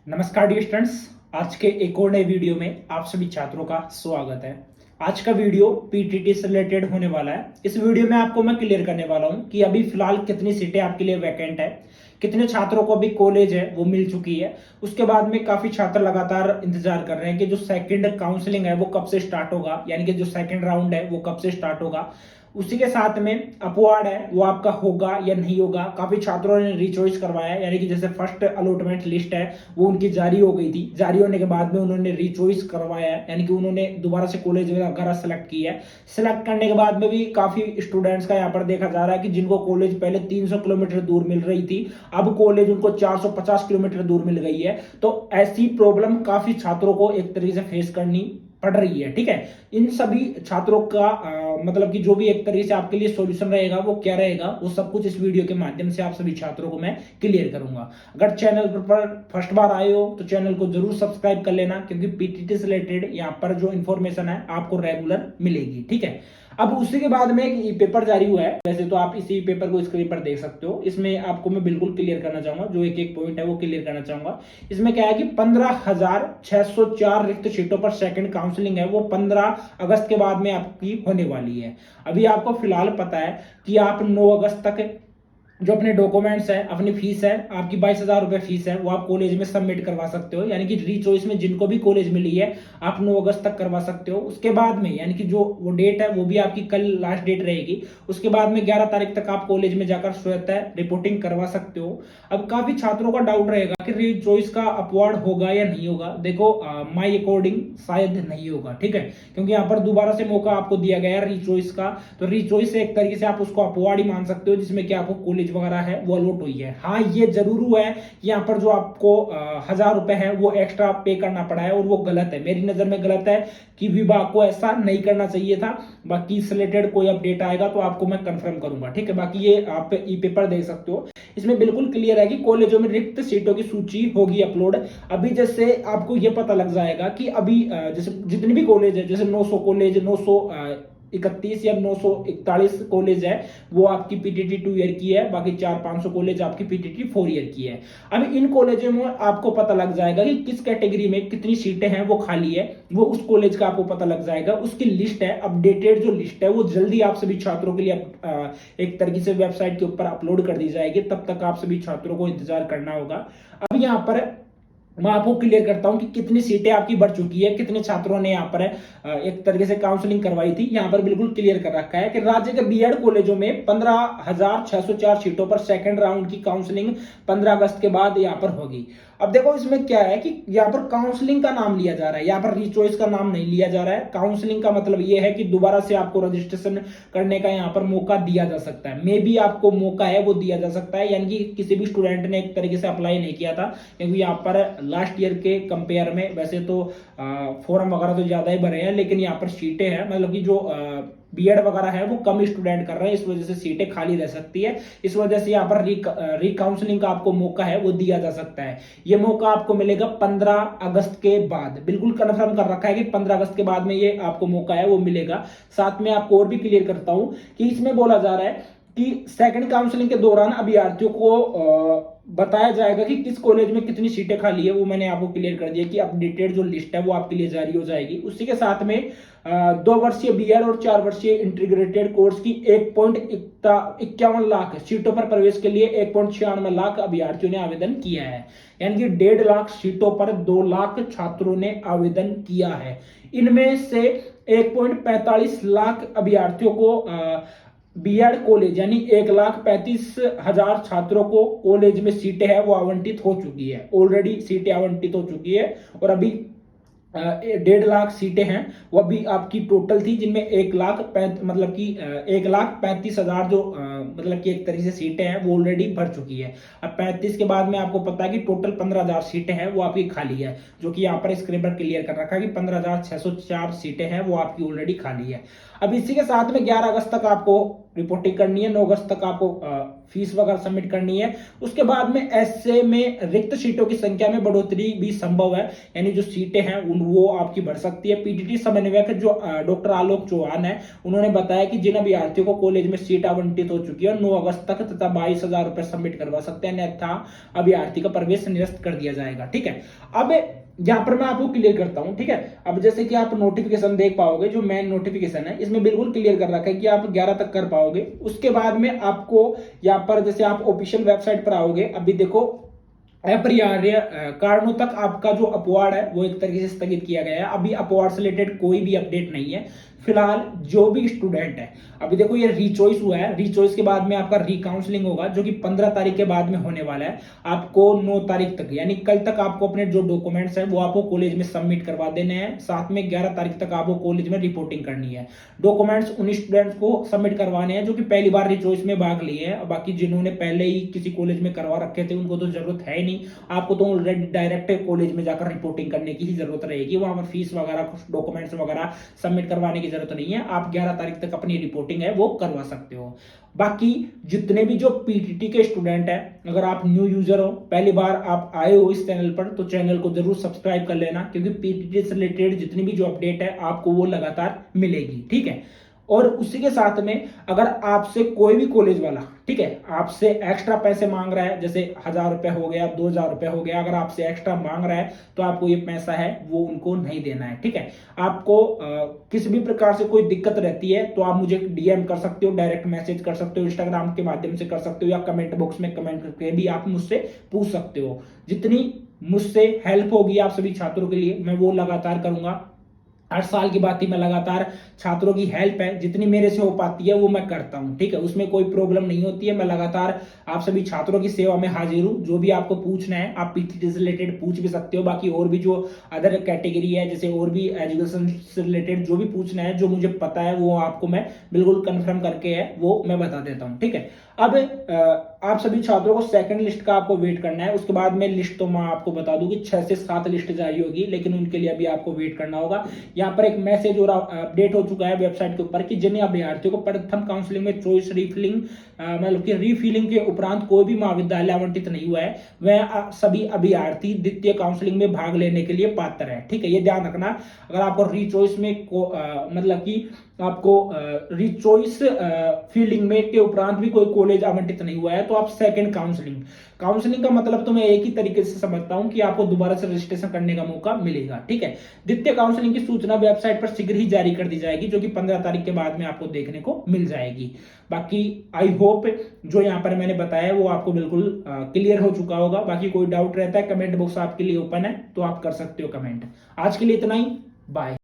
नमस्कार dear students, आज के एक और नए वीडियो में आप सभी छात्रों का स्वागत है। आज का वीडियो पीटीटी से रिलेटेड होने वाला है। इस वीडियो में आपको मैं क्लियर करने वाला हूं कि अभी फिलहाल कितनी सीटें आपके लिए वैकेंट है, कितने छात्रों को अभी कॉलेज है वो मिल चुकी है। उसके बाद में काफी छात्र लगातार इंतजार कर रहे हैं कि जो सेकंड काउंसलिंग है वो कब से स्टार्ट होगा, यानी कि जो सेकंड राउंड है वो कब से स्टार्ट होगा। उसी के साथ में अपवार्ड है वो आपका होगा या नहीं होगा। काफी छात्रों ने रीचॉइस करवाया है, यानी कि जैसे फर्स्ट अलॉटमेंट लिस्ट है वो उनकी जारी हो गई थी। जारी होने के बाद में उन्होंने रीचॉइस करवाया है, यानी कि उन्होंने दोबारा से कॉलेज वगैरह सेलेक्ट किया है। सेलेक्ट करने के बाद में भी काफी स्टूडेंट्स का यहाँ पर देखा जा रहा है कि जिनको कॉलेज पहले 300 किलोमीटर दूर मिल रही थी, अब कॉलेज उनको 450 किलोमीटर दूर मिल गई है। तो ऐसी प्रॉब्लम काफी छात्रों को एक तरीके से फेस करनी पड़ रही है। ठीक है, इन सभी छात्रों का मतलब कि जो भी एक तरीके से आपके लिए सॉल्यूशन रहेगा वो क्या रहेगा, वो सब कुछ इस वीडियो के माध्यम से आप सभी छात्रों को मैं क्लियर करूंगा। अगर चैनल पर फर्स्ट बार आए हो तो चैनल को जरूर सब्सक्राइब कर लेना, क्योंकि पीटीटी से रिलेटेड यहाँ पर जो इन्फॉर्मेशन है आपको रेगुलर मिलेगी। ठीक है, अब उसी के बाद में एक ई पेपर जारी हुआ है। वैसे तो आप इसी पेपर को स्क्रीन पर देख सकते हो। इसमें आपको मैं बिल्कुल क्लियर करना चाहूंगा, जो एक एक पॉइंट है वो क्लियर करना चाहूंगा। इसमें क्या है कि 15,604 रिक्त सीटों पर सेकंड काउंसलिंग है वो 15 अगस्त के बाद में आपकी होने वाली है। अभी आपको फिलहाल पता है कि आप 9 अगस्त तक जो अपने डॉक्यूमेंट्स है, अपनी फीस है, आपकी 22,000 रुपए फीस है, वो आप कॉलेज में सबमिट करवा सकते हो। यानी कि री चॉइस में जिनको भी कॉलेज मिली है आप 9 अगस्त तक करवा सकते हो। उसके बाद में यानी कि जो वो डेट है वो भी आपकी कल लास्ट डेट रहेगी। उसके बाद में 11 तारीख तक आप कॉलेज में जाकर स्वतः रिपोर्टिंग करवा सकते हो। अब काफी छात्रों का डाउट रहेगा कि री चॉइस का अपवार्ड होगा या नहीं होगा। देखो, माई अकॉर्डिंग शायद नहीं होगा। ठीक है, क्योंकि यहाँ पर दोबारा से मौका आपको दिया गया है री चॉइस का, तो री चॉइस से एक तरीके से आप उसको अपवार्ड ही मान सकते हो, जिसमें कि आपको कॉलेज वगैरह है वो अलॉट हुई है। हाँ, ये जरूर हुआ है कि यहाँ पर जो आपको 1,000 रुपए है वो एक्स्ट्रा पे करना पड़ा है, और वो गलत है, मेरी नजर में गलत है कि विभाग को ऐसा नहीं करना चाहिए था। बाकी इससे रिलेटेड कोई अपडेट आएगा तो आपको मैं कंफर्म करूंगा। ठीक है, बाकी ये आप ई पेपर देख सकते हो। इसमें बिल्कुल क्लियर है कि कॉलेजों में रिक्त सीटों की सूची होगी अपलोड। अभी जैसे आपको ये पता लग जाएगा कि अभी जैसे जितने भी कॉलेज है, जैसे 900 कॉलेज, 931 या 941 कॉलेज है वो आपकी पीटीटी 2 ईयर की है। बाकी 400-500 कॉलेज आपकी पीटीटी 4 ईयर की है। अब इन कॉलेजों में आपको पता लग जाएगा कि किस कैटेगरी में कितनी सीटें हैं वो खाली है, वो उस कॉलेज का आपको पता लग जाएगा। उसकी लिस्ट है, अपडेटेड जो लिस्ट है वो जल्दी आप सभी छात्रों के लिए एक तरीके से वेबसाइट के ऊपर अपलोड कर दी जाएगी। तब तक आप सभी छात्रों को इंतजार करना होगा। अब यहाँ पर मैं आपको क्लियर करता हूं कि कितनी सीटें आपकी बढ़ चुकी है, कितने छात्रों ने यहाँ पर एक तरीके से काउंसलिंग करवाई थी। यहाँ पर बिल्कुल क्लियर कर रखा है कि राज्य के बीएड कॉलेजों में 15,604 सीटों पर सेकंड राउंड की काउंसलिंग 15 अगस्त के बाद यहाँ पर होगी। अब देखो, इसमें क्या है कि यहाँ पर काउंसलिंग का नाम लिया जा रहा है, यहाँ पर रीचॉइस का नाम नहीं लिया जा रहा है। काउंसलिंग का मतलब यह है कि दोबारा से आपको रजिस्ट्रेशन करने का यहाँ पर मौका दिया जा सकता है। मे बी आपको मौका है वो दिया जा सकता है, यानी कि किसी भी स्टूडेंट ने एक तरीके से अप्लाई नहीं किया था, क्योंकि यहाँ पर लास्ट ईयर के कंपेयर में वैसे तो फॉर्म वगैरह तो ज्यादा ही भरे हैं, लेकिन यहाँ पर सीटें हैं, मतलब कि जो बीएड वगैरह है वो कम स्टूडेंट कर रहे हैं, इस वजह से सीटें खाली रह सकती है। इस वजह से यहाँ पर रिकाउंसलिंग का आपको मौका है वो दिया जा सकता है। ये मौका आपको मिलेगा 15 अगस्त के बाद। बिल्कुल कंफर्म कर रखा है कि 15 अगस्त के बाद में ये आपको मौका है वो मिलेगा। साथ में आपको और भी क्लियर करता हूं कि इसमें बोला जा रहा है कि सेकंड काउंसलिंग के दौरान अभ्यर्थियों को बताया जाएगा कि किस कॉलेज में कितनी सीटें खाली है। वो मैंने आपको क्लियर कर दिया कि अपडेटेड जो लिस्ट है वो आपके लिए जारी हो जाएगी। उसी के साथ में 2 वर्षीय बीएड और 4 वर्षीय इंटीग्रेटेड कोर्स की 1.51 लाख सीटों पर प्रवेश के लिए 1.96 लाख अभ्यर्थियों ने आवेदन किया है। यानी कि 1.5 लाख सीटों पर 2 लाख छात्रों ने आवेदन किया है। इनमें से 1.45 लाख अभ्यर्थियों को बीएड कॉलेज यानी 1,35,000 छात्रों को कॉलेज में सीटें हैं वो आवंटित हो चुकी है, ऑलरेडी सीटें आवंटित हो चुकी है। और अभी 1.5 लाख सीटें हैं वो अभी आपकी टोटल थी, जिनमें 1,35,000 जो मतलब कि एक तरीके से सीटें हैं वो ऑलरेडी भर चुकी है। अब 35 के बाद में आपको पता है कि टोटल 15,000 सीटें हैं वो आपकी खाली है, जो कि यहाँ पर स्क्रीन पर क्लियर कर रखा है कि 15,604 सीटें हैं वो आपकी ऑलरेडी खाली है। अब इसी के साथ में 11 अगस्त तक आपको रिपोर्टिंग करनी है, 9 अगस्त तक आपको फीस वगैरह सबमिट करनी है। उसके बाद में ऐसे में रिक्त सीटों की संख्या में बढ़ोतरी भी संभव है, यानी जो सीटें हैं वो आपकी बढ़ सकती है। पीटीटी समन्वयक जो डॉक्टर आलोक चौहान है, उन्होंने बताया कि जिन अभ्यर्थियों को कॉलेज में सीट आवंटित हो चुकी है 9 अगस्त तक तथा 22,000 रुपए सबमिट करवा सकते हैं, अन्यथा अभ्यर्थी का प्रवेश निरस्त कर दिया जाएगा। ठीक है, अब यहां पर मैं आपको क्लियर करता हूं। ठीक है, अब जैसे कि आप नोटिफिकेशन देख पाओगे, जो मेन नोटिफिकेशन है इसमें बिल्कुल क्लियर कर रखा है कि आप 11 तक कर पाओगे। उसके बाद में आपको यहां पर जैसे आप ऑफिशियल वेबसाइट पर आओगे, अभी देखो अपरिहार्य कारणों तक आपका जो अपवाड है वो एक तरीके से स्थगित किया गया है। अभी अपवाड से रिलेटेड कोई भी अपडेट नहीं है फिलहाल। जो भी स्टूडेंट है, अभी देखो ये रीचॉइस हुआ है, रीचॉइस के बाद में आपका रिकाउंसलिंग होगा जो कि 15 तारीख के बाद में होने वाला है। आपको 9 तारीख तक यानी कल तक आपको अपने जो डॉक्यूमेंट्स हैं वो आपको कॉलेज में सबमिट करवा देने हैं। साथ में 11 तारीख तक आपको कॉलेज में रिपोर्टिंग करनी है। डॉक्यूमेंट्स उन स्टूडेंट्स को सबमिट करवाने हैं जो कि पहली बार रीचॉइस में भाग लिए हैं। बाकी जिन्होंने पहले ही किसी कॉलेज में करवा रखे थे उनको तो जरूरत है ही नहीं, आपको तो डायरेक्ट कॉलेज में जाकर रिपोर्टिंग करने की ही जरूरत रहेगी। वहां पर फीस वगैरह डॉक्यूमेंट्स वगैरह सबमिट करवाने की जरूरत नहीं है। आप 11 तारीख तक अपनी रिपोर्टिंग है वो करवा सकते हो। बाकी जितने भी जो पीटीटी के स्टूडेंट हैं, अगर आप न्यू यूजर हो, पहली बार आप आए हो इस चैनल पर, तो चैनल को जरूर सब्सक्राइब कर लेना, क्योंकि पीटीटी से रिलेटेड जितनी भी जो अपडेट है आपको वो लगातार मिलेगी। ठीक है, और उसी के साथ में अगर आपसे कोई भी कॉलेज वाला, ठीक है, आपसे एक्स्ट्रा पैसे मांग रहा है, जैसे 1,000 रुपए हो गया, 2,000 रुपए हो गया, अगर आपसे एक्स्ट्रा मांग रहा है तो आपको ये पैसा है वो उनको नहीं देना है। ठीक है, आपको किसी भी प्रकार से कोई दिक्कत रहती है तो आप मुझे डीएम कर सकते हो, डायरेक्ट मैसेज कर सकते हो, इंस्टाग्राम के माध्यम से कर सकते हो, या कमेंट बॉक्स में कमेंट करके भी आप मुझसे पूछ सकते हो। जितनी मुझसे हेल्प होगी आप सभी छात्रों के लिए मैं वो लगातार करूंगा। 8 साल की बात ही मैं लगातार छात्रों की हेल्प है जितनी मेरे से हो पाती है वो मैं करता हूं। ठीक है, उसमें कोई प्रॉब्लम नहीं होती है। मैं लगातार आप सभी छात्रों की सेवा में हाजिर हूं। जो भी आपको पूछना है आप पीटीटी से रिलेटेड पूछ भी सकते हो। बाकी और भी जो अदर कैटेगरी है, जैसे और भी एजुकेशन से रिलेटेड जो भी पूछना है, जो मुझे पता है वो आपको मैं बिल्कुल कंफर्म करके है वो मैं बता देता हूं। ठीक है, अब आप सभी छात्रों को सेकंड लिस्ट का आपको वेट करना है। उसके बाद में लिस्ट तो मैं आपको बता दूं कि 6 से 7 लिस्ट जारी होगी, लेकिन उनके लिए अभी आपको वेट करना होगा। यहाँ पर एक मैसेज और अपडेट हो चुका है वेबसाइट के ऊपर कि जिन अभ्यर्थियों को प्रथम काउंसलिंग में चॉइस रीफिलिंग मतलब कि रीफिलिंग के उपरांत कोई भी महाविद्यालय आवंटित नहीं हुआ है, वह सभी अभ्यर्थी द्वितीय काउंसलिंग में भाग लेने के लिए पात्र है। ठीक है, ये ध्यान रखना। अगर आपको रीचॉइस में मतलब कि आपको रीचॉइस फील्डिंग में के उपरांत भी कोई कॉलेज आवंटित नहीं हुआ है तो आप सेकंड काउंसलिंग का मतलब तो मैं एक ही तरीके से समझता हूं कि आपको दोबारा से रजिस्ट्रेशन करने का मौका मिलेगा। ठीक है, द्वितीय काउंसलिंग की सूचना वेबसाइट पर शीघ्र ही जारी कर दी जाएगी, जो कि 15 तारीख के बाद में आपको देखने को मिल जाएगी। बाकी आई होप जो यहाँ पर मैंने बताया वो आपको बिल्कुल क्लियर हो चुका होगा। बाकी कोई डाउट रहता है कमेंट बॉक्स आपके लिए ओपन है, तो आप कर सकते हो कमेंट। आज के लिए इतना ही, बाय।